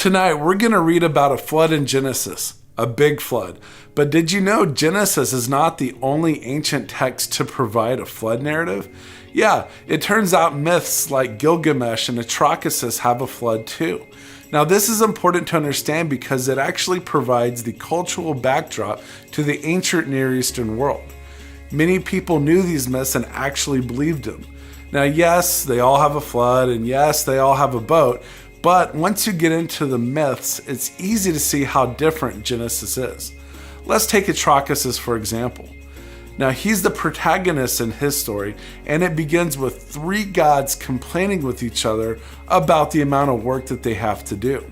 Tonight, we're going to read about a flood in Genesis, a big flood. But did you know Genesis is not the only ancient text to provide a flood narrative? Yeah, it turns out myths like Gilgamesh and Atrahasis have a flood too. Now, this is important to understand because it actually provides the cultural backdrop to the ancient Near Eastern world. Many people knew these myths and actually believed them. Now, yes, they all have a flood, and yes, they all have a boat, but once you get into the myths, it's easy to see how different Genesis is. Let's take Atrahasis for example. Now, he's the protagonist in his story, and it begins with three gods complaining with each other about the amount of work that they have to do.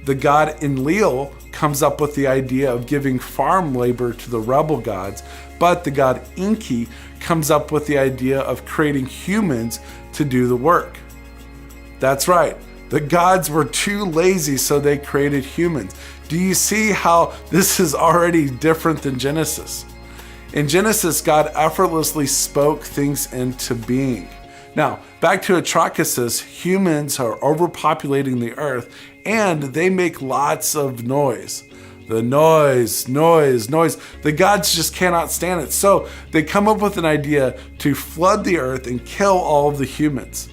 The god Enlil comes up with the idea of giving farm labor to the rebel gods, but the god Enki comes up with the idea of creating humans to do the work. That's right. The gods were too lazy, so they created humans. Do you see how this is already different than Genesis? In Genesis, God effortlessly spoke things into being. Now, back to Atrahasis, humans are overpopulating the earth, and they make lots of noise. The noise. The gods just cannot stand it. So they come up with an idea to flood the earth and kill all of the humans.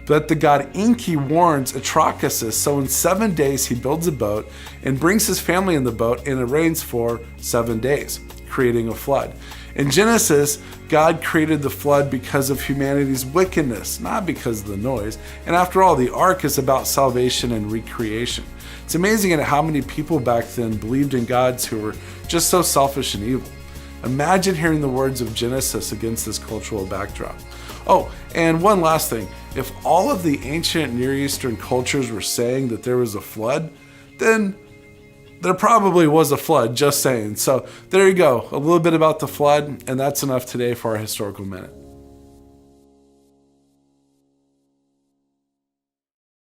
But the god Enki warns Atrahasis, so in 7 days he builds a boat and brings his family in the boat, and it rains for 7 days, creating a flood. In Genesis, God created the flood because of humanity's wickedness, not because of the noise. And after all, the ark is about salvation and recreation. It's amazing at how many people back then believed in gods who were just so selfish and evil. Imagine hearing the words of Genesis against this cultural backdrop. Oh, and one last thing. If all of the ancient Near Eastern cultures were saying that there was a flood, then there probably was a flood, just saying. So there you go, a little bit about the flood, and that's enough today for our Historical Minute.